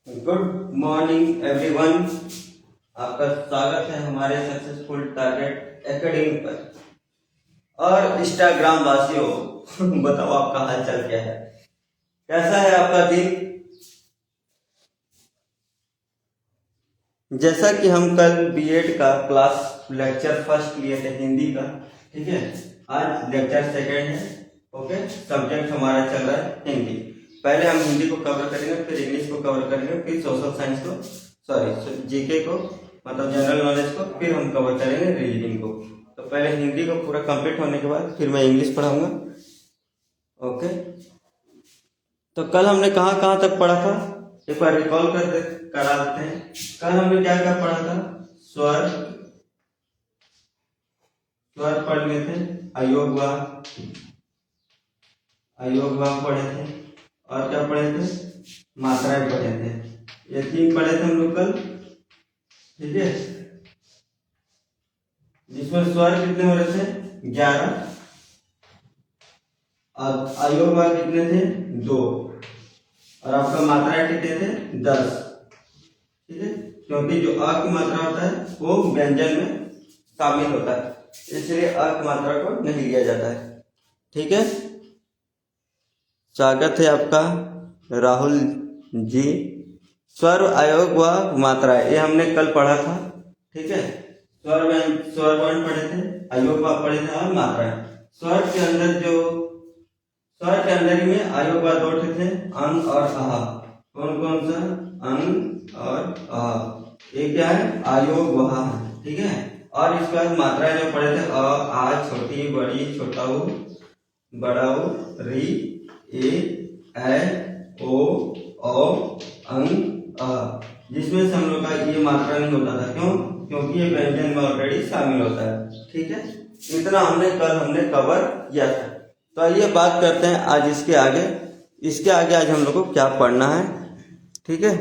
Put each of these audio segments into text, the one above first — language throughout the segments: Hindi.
Good morning everyone. आपका स्वागत है हमारे सक्सेसफुल टारगेट एकेडमी पर। और इंस्टाग्राम वासियों बताओ आपका हाल चाल क्या है, कैसा है आपका दिन। जैसा कि हम कल बीएड का क्लास लेक्चर फर्स्ट लिए थे हिंदी का, ठीक है, आज लेक्चर सेकेंड है। ओके, सब्जेक्ट हमारा चल रहा है हिंदी। पहले हम हिंदी को कवर करेंगे, फिर इंग्लिश को कवर करेंगे, फिर सोशल साइंस को, सॉरी जीके को, मतलब जनरल नॉलेज को, फिर हम कवर करेंगे रीजनिंग को। तो पहले हिंदी को पूरा कंप्लीट होने के बाद फिर मैं इंग्लिश पढ़ाऊंगा। ओके, तो कल हमने कहाँ कहाँ तक पढ़ा था, एक बार रिकॉल करा देते हैं। कल हमने क्या क्या पढ़ा था? स्वर, स्वर पढ़ लिए थे, अयोगवा पढ़े थे, और क्या पढ़े थे? मात्राएं पढ़े थे। ये तीन पढ़े थे हम लोग कल, ठीक है, जिसमें स्वर कितने हो रहे थे? 11, और अयोगवा कितने थे? 2, और आपका मात्राएं कितने थे? 10, ठीक है, क्योंकि जो अ की मात्रा होता है वो व्यंजन में शामिल होता है, इसलिए अ की मात्रा को नहीं लिया जाता है, ठीक है। स्वागत है आपका राहुल जी। स्वर, आयोग व मात्रा, ये हमने कल पढ़ा था, ठीक है। स्वर वर्ण पढ़े थे, आयोग व पढ़े थे, और मात्रा। स्वर के अंदर में आयोग व 2 थे, अं और अह। कौन कौन सा? अं और अह। ये क्या है? आयोग वह, ठीक है। और इसके बाद मात्राएं जो पढ़े थे, अ, आ, छोटी, बड़ी, छोटा ऊ, बड़ा ऊ, री, ए, ओ, अं, अ, जिसमें से हम लोग का ये मात्रा नहीं होता था। क्यों? क्योंकि ये व्यंजन में ऑलरेडी शामिल होता है, ठीक है। इतना हमने कवर किया था। तो आइए बात करते हैं आज इसके आगे आज हम लोग को क्या पढ़ना है, ठीक है।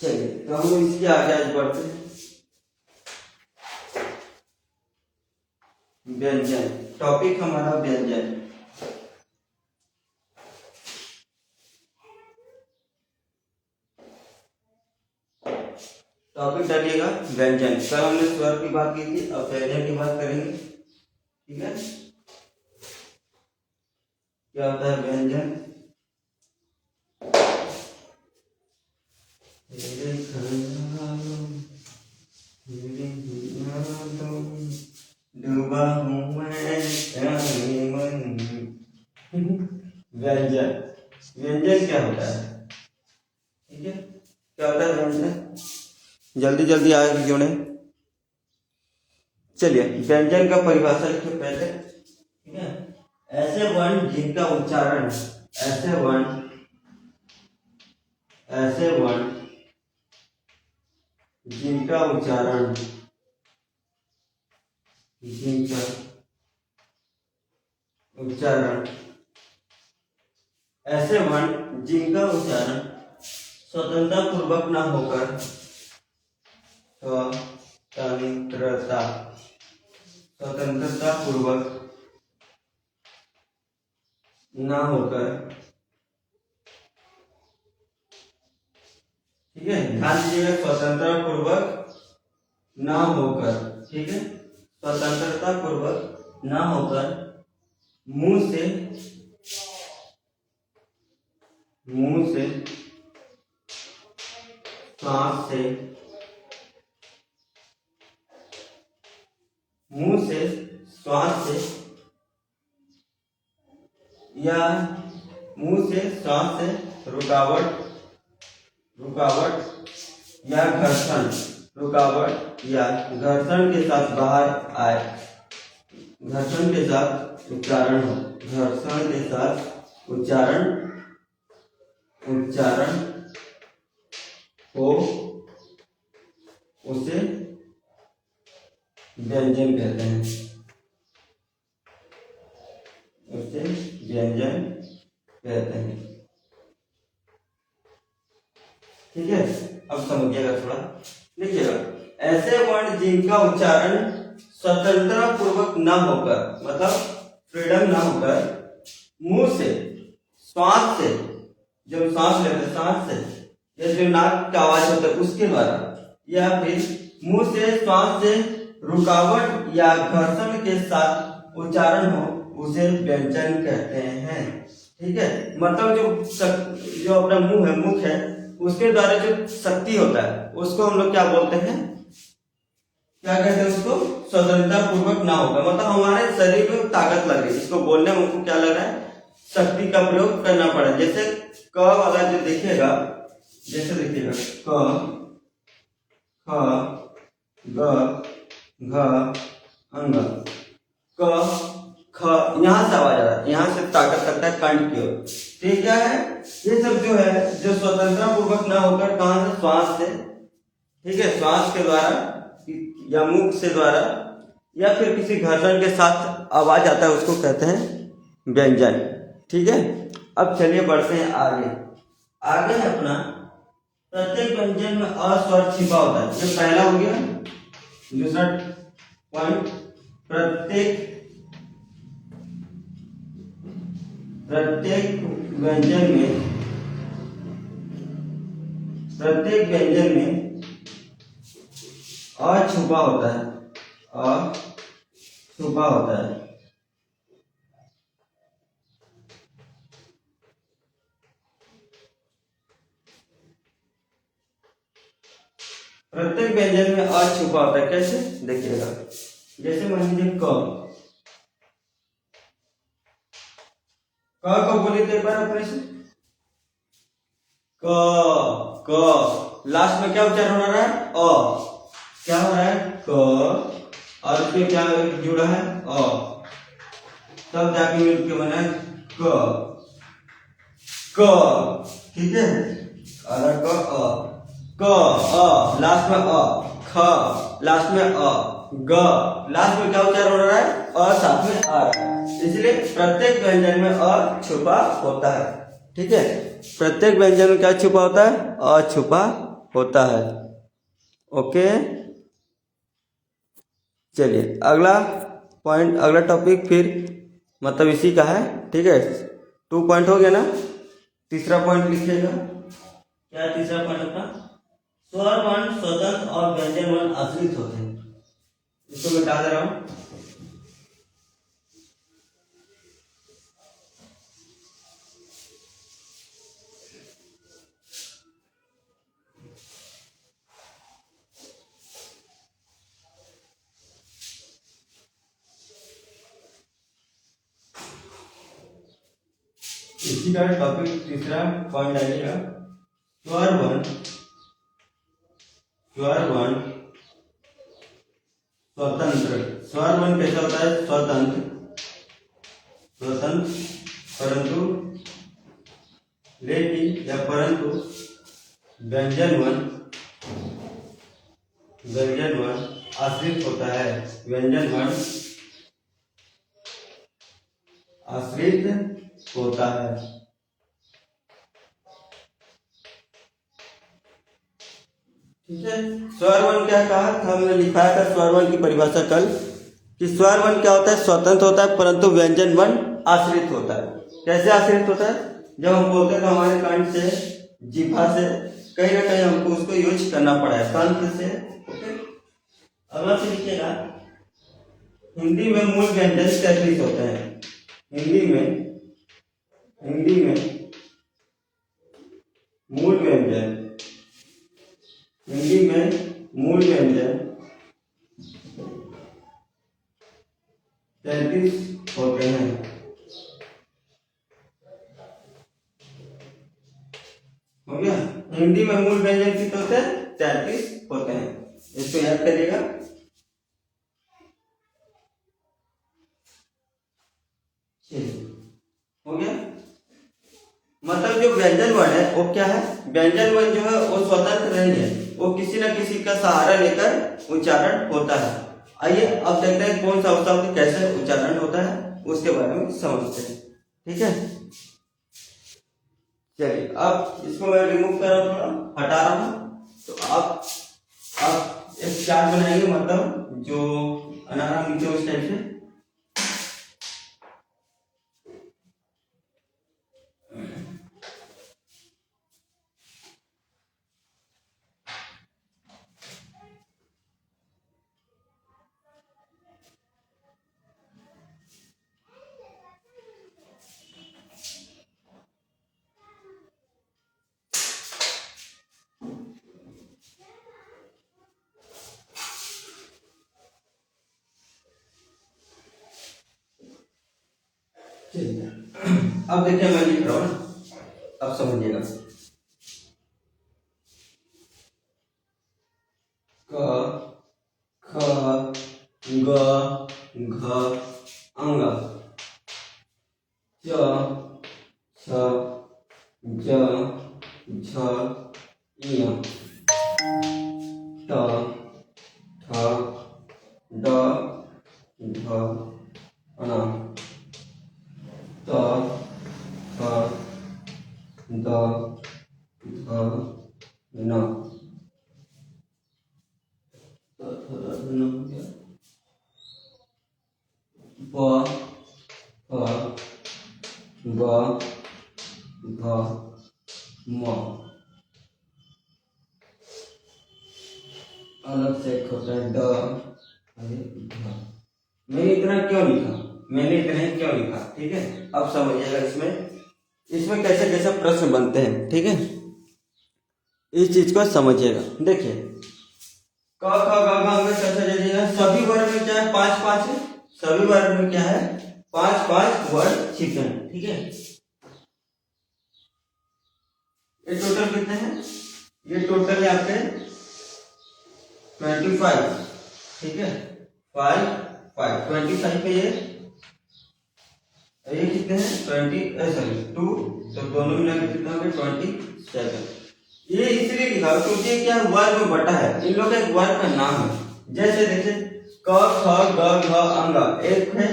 चलिए, तो हम इसके आगे आज बढ़ते हैं। व्यंजन, टॉपिक हमारा व्यंजन। टॉपिक डालिएगा व्यंजन। कल हमने स्वर की बात की थी, अब व्यंजन की बात करेंगे, ठीक है। क्या होता है व्यंजन? डूबा हूँ मैं व्यंजन, व्यंजन क्या होता है, ठीक है। क्या होता है व्यंजन? जल्दी जल्दी आगे जोड़े। चलिए, व्यंजन का परिभाषा लिखिए पहले, ठीक है। ऐसे वर्ण जिनका उच्चारण, ऐसे वर्ण जिनका उच्चारण ऐसे वर्ण जिनका उच्चारण स्वतंत्रता पूर्वक न होकर, स्वतंत्रता पूर्वक न होकर, ठीक है, ध्यान दीजिएगा, स्वतंत्रता पूर्वक न होकर, ठीक है, स्वतंत्रता पूर्वक न होकर मुंह से सांस से, मुंह से श्वास से, या मुंह से श्वास से रुकावट या घर्षण के साथ बाहर आए, घर्षण के साथ उच्चारण हो, उसे व्यंजन कहते हैं, ठीक है। अब समझिएगा, थोड़ा लिखिएगा। ऐसे वर्ण जिनका उच्चारण स्वतंत्रता पूर्वक न होकर, मतलब फ्रीडम ना होकर, मुंह से, श्वास से, जब सांस लेते सांस से, या जो नाक का आवाज होता है उसके द्वारा, या फिर मुंह से श्वास से रुकावट या घर्षण के साथ उच्चारण हो, उसे व्यंजन कहते हैं। ठीक है, मतलब जो अपना मुंह है, मुख है, उसके द्वारा जो शक्ति होता है उसको हम लोग क्या बोलते हैं, क्या कहते हैं उसको, स्वतंत्रता पूर्वक ना होगा, मतलब हमारे शरीर में ताकत लग रही है, इसको बोलने में हमको क्या लग रहा है, शक्ति का प्रयोग करना पड़ा। जैसे क वाला जो देखिएगा, जैसे देखिएगा क, ख, ग, घ, अंग, क, ख, यहाँ से आवाज आ रहा है, यहाँ से ताकत लगता है कंठ की ओर। ठीक है, ये सब जो है जो स्वतंत्रता पूर्वक ना होकर कहां से, श्वास से, ठीक है, श्वास के द्वारा या मुख से द्वारा या फिर किसी घर्षण के साथ आवाज आता है, उसको कहते हैं व्यंजन। ठीक है, अब चलिए बढ़ते हैं आगे। आगे है अपना प्रत्येक व्यंजन में अ स्वर छिपा होता है, ये पहला हो गया। दूसरा पॉइंट, प्रत्येक व्यंजन में अ छुपा होता है, अ छुपा होता है। प्रत्येक व्यंजन में अ छुपा होता है, कैसे देखिएगा, जैसे मान लीजिए क को बोले तो एक बार अपने से, क लास्ट में क्या उच्चारण हो रहा है, अ, क्या हो रहा है, क, और उसमें क्या जुड़ा है, अ, तब जाके मिलके बना है क। ठीक है, अगर क अ लास्ट में अ, ख लास्ट में अ, ग लास्ट में क्या उच्चारण हो रहा है, अ साथ में आ रहा है, इसलिए प्रत्येक व्यंजन में अ छुपा होता है। ठीक है, प्रत्येक व्यंजन में क्या छुपा होता है, अ छुपा होता है। ओके, चलिए अगला पॉइंट, अगला टॉपिक फिर मतलब इसी का है। ठीक है, 2 पॉइंट हो गया ना, तीसरा पॉइंट लिखिएगा। क्या है तीसरा पॉइंट अपना, स्वर वर्ण स्वतंत्र और व्यंजन वर्ण आश्रित होते हैं। इसको मिटा दे रहा हूं। इसी का टॉपिक तीसरा पॉइंट आएगा, स्वर वर्ण स्वतंत्र। स्वर वर्ण कैसा होता है, स्वतंत्र, परंतु लेकिन या परंतु व्यंजन वर्ण आश्रित होता है, व्यंजन वर्ण आश्रित होता है। ठीक है, स्वर वर्ण क्या कहा, हमने लिखा था स्वर वर्ण की परिभाषा कल, कि स्वर वर्ण क्या होता है, स्वतंत्र होता है परंतु व्यंजन वर्ण आश्रित होता है। कैसे आश्रित होता है, जब हम बोलते हैं तो हमारे कंठ से, जिह्वा से कहीं ना कहीं हमको उसको यूज करना पड़ा है, तंत्र से। ओके, अगला से लिखिएगा, हिंदी में मूल व्यंजन 33 होते हैं। हिंदी में मूल व्यंजन 33 होते हैं। हो गया, हिंदी में मूल व्यंजन कितने होते हैं, 33 होते हैं, इसको याद करिएगा। हो गया, मतलब जो व्यंजन वर्ण है वो क्या है, व्यंजन वर्ण जो है वो स्वतंत्र नहीं है, वो किसी न किसी का सहारा लेकर उच्चारण होता है। आइए अब देखते हैं कौन सा शब्द कैसे उच्चारण होता है, उसके बारे में समझते हैं। ठीक है, चलिए अब इसको मैं रिमूव कर रहा हूँ, हटा रहा हूँ। तो आप एक चार्ट बनाएंगे, मतलब जो अनाराम लिखते हो इस टाइप से। अब देखिए मैं लिख रहा हूं ना, अब समझिएगा। क ख ग घ अंग च छ ज झ ञ ट ठ ड ढ ण त थ द ध न प फ ब भ म। अलग से एक होता है ड ध। मैंने इतना क्यों लिखा, मैंने इतना ही क्यों लिखा, ठीक है। अब समझिएगा इसमें कैसे कैसे प्रश्न बनते हैं, ठीक है। इस चीज को समझिएगा। देखिए क ख ग घ अंग सभी वर्ग में क्या है, 5-5 है। सभी वर्ग में क्या है, 5-5 वर्ग छिपे हैं, ठीक है। ये टोटल कितने हैं, ये टोटल यहाँ पे 25, ठीक है। 25 पे ये कितने हैं 2, तो दोनों मिलाकर कितना हो गया 27। ये इसलिए लिखा क्योंकि क्या वर्ग में बटा है, इन लोग का एक वर्ग का नाम है। जैसे देखिए क ख ग घ अंग एक है,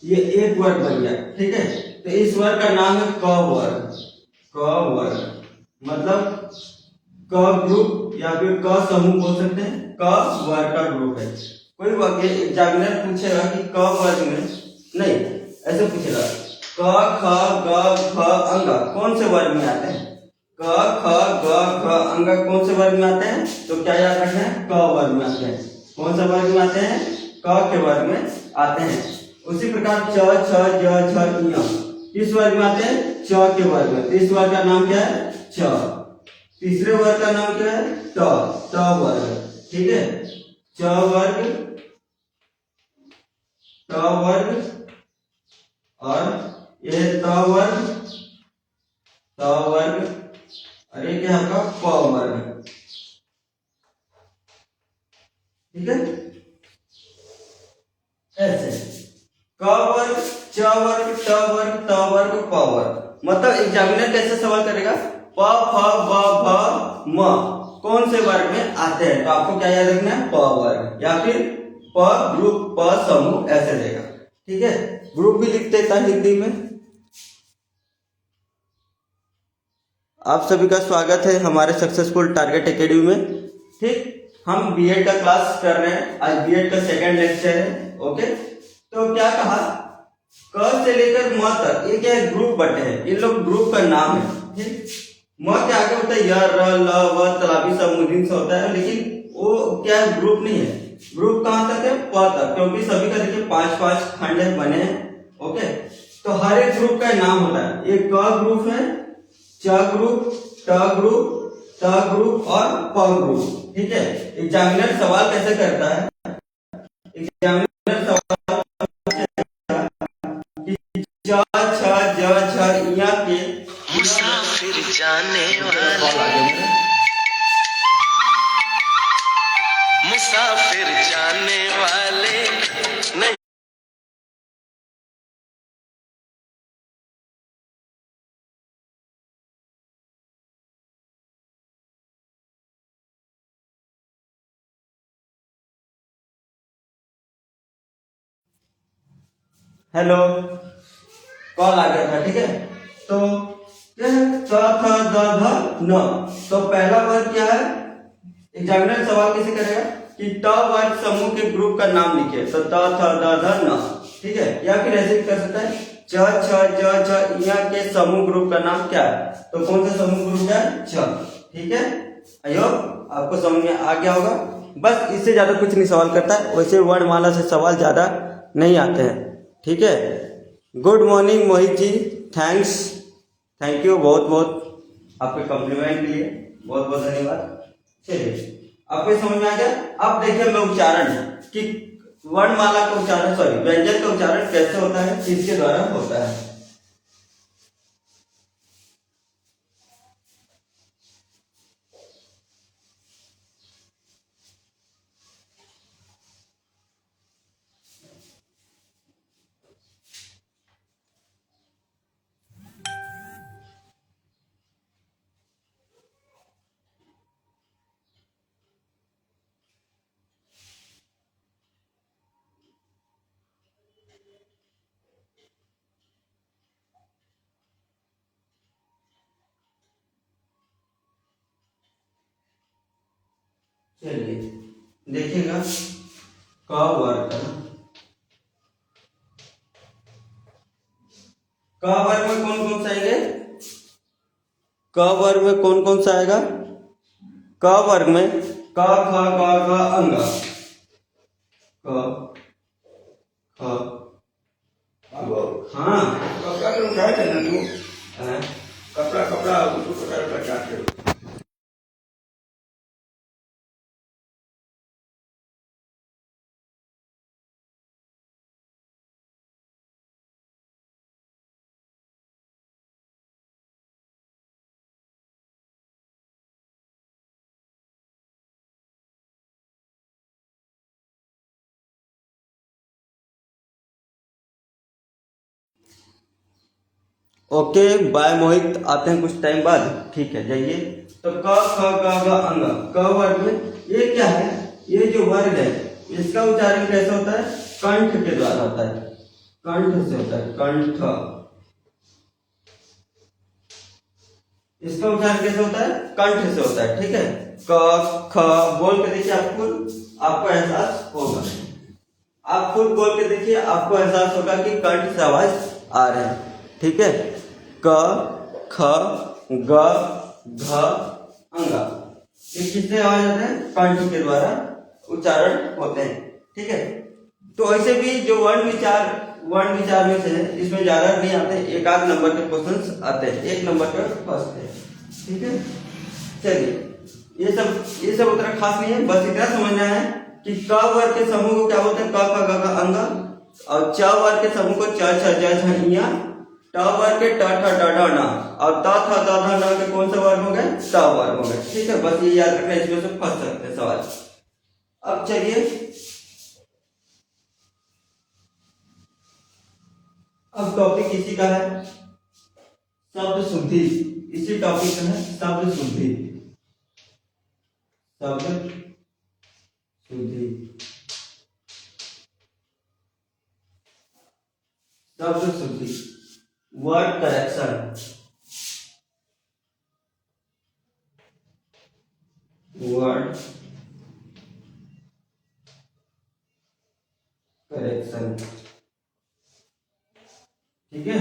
ये एक वर्ग बन गया, ठीक है। तो इस वर्ग का नाम है क वर्ग। क वर्ग मतलब क ग्रुप या फिर क समूह बोल सकते हैं, क वर्ग का ग्रुप है। कोई एग्जामिनर पूछेगा कि क वर्ग में, नहीं ऐसे पूछेगा क ख ग घ अंग कौन से वर्ग में आते हैं, क ख ग घ अंग कौन से वर्ग में आते हैं, तो क्या याद रखना है, क वर्ग में आते हैं। कौन सा वर्ग में आते हैं, क के वर्ग में आते हैं। उसी प्रकार च छ ज झ ञ किस वर्ग में आते हैं, च के वर्ग में। इस वर्ग का नाम क्या है, च। तीसरे वर्ग का नाम क्या है, ट वर्ग, ठीक है। च वर्ग, ट वर्ग और ये त वर्ग और ये क्या आपका प वर्ग, ठीक है। ऐसे क वर्ग, च वर्ग, ट वर्ग, त वर्ग, प वर्ग। मतलब एग्जामिनर कैसे सवाल करेगा, प फ ब भ म कौन से वर्ग में आते हैं, तो आपको क्या याद रखना है, प वर्ग या फिर प ग्रुप, प समूह ऐसे देगा, ठीक है। ग्रुप भी लिख देता है हिंदी में। आप सभी का स्वागत है हमारे सक्सेसफुल टारगेट एकेडमी में, ठीक। हम बीएड का क्लास कर रहे हैं, आज बीएड का सेकंड लेक्चर है, ओके। तो क्या कहा, क से लेकर म तक ये क्या है, ग्रुप बटे हैं, इन लोग ग्रुप का नाम है, ठीक। म के आगे होता है य र ल व तलाबी सब मुद्रिन से होता है, लेकिन वो क्या है, ग्रुप नहीं है। ग्रुप कहाँ तक है, प तक, क्योंकि सभी का देखिए 5-5 खंड बने हैं, ओके। तो हर एक ग्रुप का नाम होता है, एक क ग्रुप है, च ग्रुप, ट ग्रुप, त ग्रुप और प ग्रुप, ठीक है। एग्जामिनर सवाल कैसे करता है, एग्जामिनर सवाल च छ ज झ ञ के मुसाफिर जाने वाले, मुसाफिर जाने वाले नहीं। हेलो, कॉल आ गया था, ठीक है। तो क्या है, च थ द ध न, तो पहला वर्ग क्या है, एग्जामिनर सवाल कैसे करेगा, कि ट वर्ग समूह के ग्रुप का नाम लिखे, तो त थ द ध न, ठीक है। या फिर ऐसे भी कर सकता है च छ ज झ ञ के समूह ग्रुप का नाम क्या है, तो कौन सा समूह ग्रुप है, छ, ठीक है। आई होप आपको समझ में आ गया होगा। बस इससे ज्यादा कुछ नहीं सवाल करता है, वैसे वर्णमाला से सवाल ज्यादा नहीं आते हैं, ठीक है। Good morning Mohit ji, thanks, thank you बहुत बहुत आपके कॉम्प्लीमेंट के लिए बहुत बहुत धन्यवाद। चलिए आपको समझ में आ गया। अब देखिए मैं उच्चारण कि वर्णमाला का उच्चारण, सॉरी व्यंजन का उच्चारण कैसे होता है, किसके द्वारा होता है। चलिए देखिएगा क वर्ग, क वर्ग में कौन कौन सा आएंगे, क वर्ग में कौन कौन सा आएगा, क वर्ग में क ख ग घ अंग, क ख, हाँ कपड़ा तो उठाए थे ना तू, हाँ? कपड़ा कपड़ा उसको पकड़ काट के। ओके बाय मोहित, आते हैं कुछ टाइम बाद, ठीक है जाइए। तो क ख ग घ अंग, क वर्ग में ये क्या है, ये जो वर्ग है इसका उच्चारण कैसे होता है, कंठ के द्वारा होता है, कंठ से होता है, कंठ, इसका उच्चारण कैसे होता है, कंठ से होता है, ठीक है। क ख बोल के देखिए, आपको एहसास होगा, आप खुद बोल के देखिए, आपको एहसास होगा कि कंठ से आवाज आ रहे हैं, ठीक है। क ख ग घ अंग, ये किससे आवाज आते हैं, कंठ के द्वारा उच्चारण होते हैं, ठीक है। तो ऐसे भी जो वर्ण विचार में से है, इसमें ज्यादा नहीं आते, एक आध नंबर के क्वेश्चंस आते हैं, एक नंबर के फर्स्ट है, ठीक है। चलिए ये सब उतना खास नहीं है, बस इतना समझना है कि क वर्ग के समूह को क्या बोलते हैं, क ख ग घ अंग, और च वर्ग के समूह को च छ ज झ ञ, ट वर्ग के ट ठ ड ढ न, और त थ द ध न के कौन सा वर्ग हो गए, ट वर्ग हो गए, ठीक है। बस ये याद रखना, इसमें से फंस सकते हैं सवाल। अब चलिए अब टॉपिक इसी का है शब्द शुद्धि, इसी टॉपिक का है शब्द शुद्धि, शब्द शुद्धि, शब्द शुद्धि, वर्ड करेक्शन, वर्ड करेक्शन, ठीक है।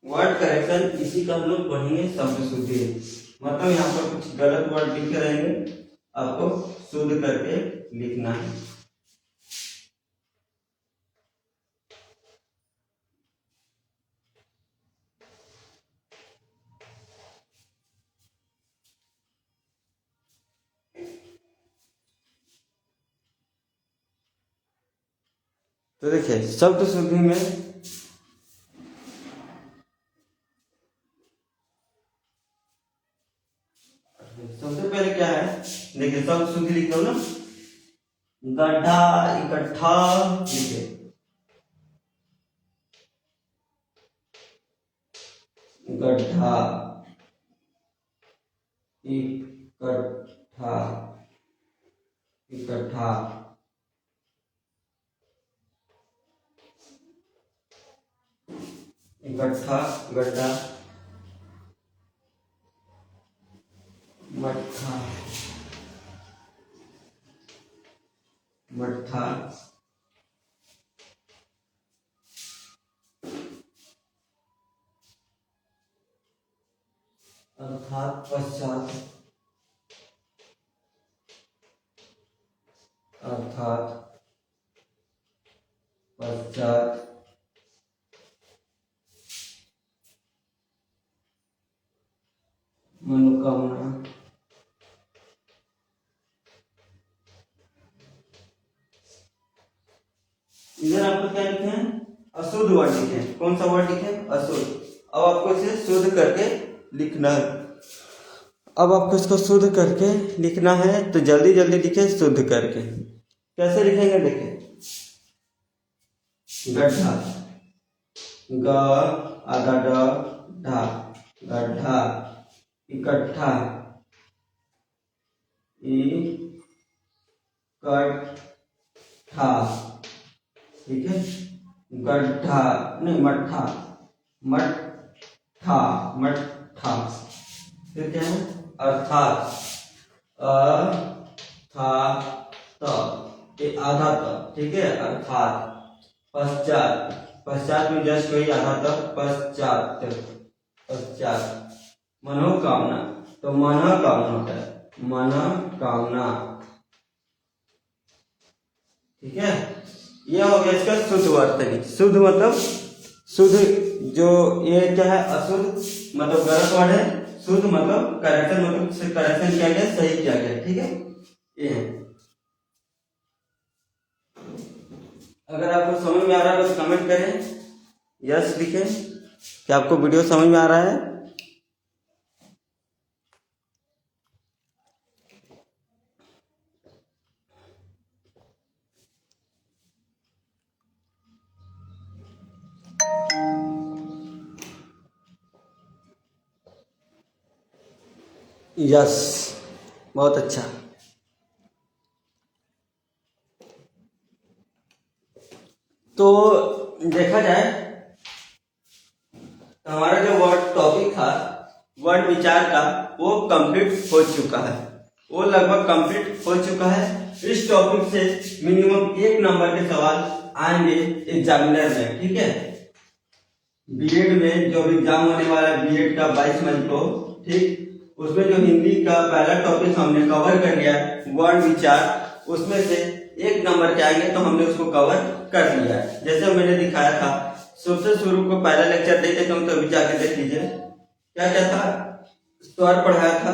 वर्ड करेक्शन इसी का हम लोग पढ़ेंगे, शब्द शुद्धि, मतलब यहाँ पर कुछ गलत वर्ड लिखे रहेंगे, आपको शुद्ध करके लिखना है। तो देखिए शब्द शुद्धि में सबसे पहले क्या है, देखिए शब्द शुद्धि लिख दो ना, गड्ढा इकट्ठा लिखे, गड्ढा इकट्ठा, इकट्ठा, इकट्ठा, गड्ढा, मट्ठा, मट्ठा, अर्थात पश्चात, अर्थात पश्चात, मनोकामना, इधर आपको क्या लिखे हैं? अशुद्ध वर्ड लिखे हैं। कौन सा वर्ड लिखे हैं? अशुद्ध। अब आपको इसे शुद्ध करके लिखना है। अब आपको इसको शुद्ध करके लिखना है तो जल्दी जल्दी लिखे शुद्ध करके। कैसे लिखेंगे देखिए, गड्ढा, ग आधा ड ढा, गड्ढा, इकट्ठा, इकट्ठा, ठीक है, गड्ढा नहीं मट्ठा, मट्ठा, मट्ठा, फिर क्या है? अर्थात, अर्थात, ये आधा त, ठीक है, अर्थात, पश्चात, पश्चात में जस्ट वही आधा त, पश्चात, पश्चात, मनोकामना, तो मनोकामना होता है, मनोकामना, ठीक है। यह हो गया इसका शुद्ध वर्तनी। शुद्ध मतलब शुद्ध, जो ये क्या है? अशुद्ध मतलब गलत वर्ड है, शुद्ध मतलब करेक्शन, मतलब करेक्शन किया गया, सही किया गया, ठीक है। ये है। अगर आपको समझ में आ रहा है तो कमेंट करें, यस लिखें कि आपको वीडियो समझ में आ रहा है। यस, बहुत अच्छा। तो देखा जाए तो हमारा जो वर्ड टॉपिक था, वर्ड विचार का, वो कंप्लीट हो चुका है, वो लगभग कंप्लीट हो चुका है। इस टॉपिक से मिनिमम 1 नंबर के सवाल आएंगे एग्जामिनर में, ठीक है। बीएड में जो एग्जाम होने वाला है बीएड का 22 मई को, ठीक, उसमें जो हिंदी का पहला टॉपिक हमने कवर कर लिया वर्ड विचार, उसमें से 1 नंबर के आएंगे तो हमने उसको कवर कर लिया है। जैसे मैंने दिखाया था, सबसे शुरू को पहला लेक्चर दे देता हूँ तो अभी जाके देख लीजिए क्या क्या था। स्वर पढ़ाया था,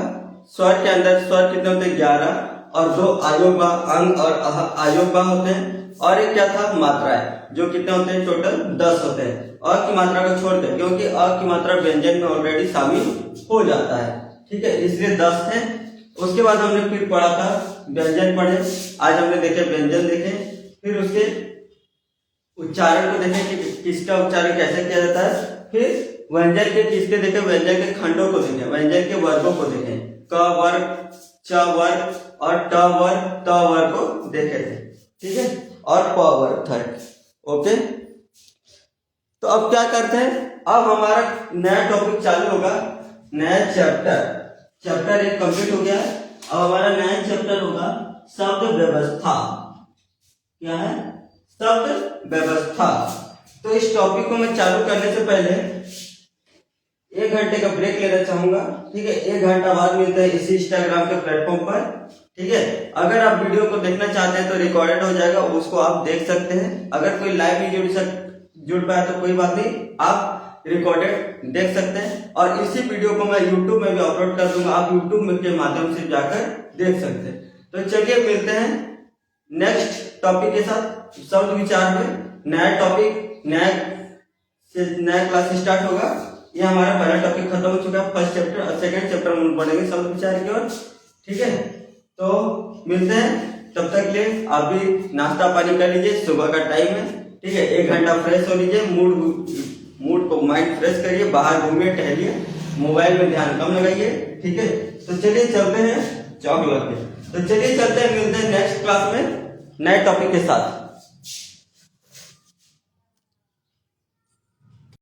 स्वर के अंदर स्वर कितने होते हैं? 11, और 2 आयोगवा, अंग और आयोगवा होते हैं, और एक क्या था? मात्राएं, जो कितने होते हैं? टोटल 10 होते हैं। अ की मात्रा को छोड़कर, क्योंकि अ की मात्रा व्यंजन में ऑलरेडी शामिल हो जाता है, ठीक है, इसलिए 10 है। उसके बाद हमने फिर पढ़ा था व्यंजन पढ़े, आज हमने देखे व्यंजन देखे, फिर उसके उच्चारण को देखे कि किसका उच्चारण कैसे किया जाता है, फिर व्यंजन के किसके देखे? व्यंजन के खंडों को देखे, व्यंजन के वर्गों को देखे, क वर्ग, च वर्ग और ट वर्ग, त वर्ग को देखे थे, ठीक है, और प वर्ग था, ओके। तो अब क्या करते हैं? अब हमारा नया टॉपिक चालू होगा, नया चैप्टर, चैप्टर 1 कंप्लीट हो गया है। अब हमारा नया चैप्टर होगा शब्द व्यवस्था। क्या है? शब्द व्यवस्था। तो इस टॉपिक को मैं चालू करने से पहले 1 घंटे का ब्रेक लेना चाहूंगा, ठीक है। 1 घंटा बाद मिलते हैं इसी इंस्टाग्राम के प्लेटफॉर्म पर, ठीक है। अगर आप वीडियो को देखना चाहते हैं तो रिकॉर्डेड हो जाएगा, उसको आप देख सकते हैं। अगर कोई लाइव नहीं जुड़ पाया तो कोई बात नहीं, आप रिकॉर्डेड देख सकते हैं। और इसी वीडियो को मैं यूट्यूब में भी अपलोड कर दूंगा, आप यूट्यूब के माध्यम से जाकर देख सकते हैं। तो चलिए मिलते हैं नेक्स्ट टॉपिक के साथ, शब्द विचार में नया टॉपिक, नया क्लास स्टार्ट होगा। ये हमारा पहला टॉपिक खत्म हो चुका है, फर्स्ट चैप्टर, और सेकंड चैप्टर में पढ़ेंगे शब्द विचार की ओर, ठीक है। तो मिलते हैं, तब तक के लिए आप भी नाश्ता पानी कर लीजिए, सुबह का टाइम है, ठीक है। 1 घंटा फ्रेश हो लीजिए, मूड को माइंड फ्रेश करिए, बाहर घूमिए, टहलिए, मोबाइल में ध्यान कम लगाइए, ठीक है। तो चलिए चलते हैं, चौक लग गए, तो चलिए चलते हैं, मिलते हैं नेक्स्ट क्लास में नए टॉपिक के साथ।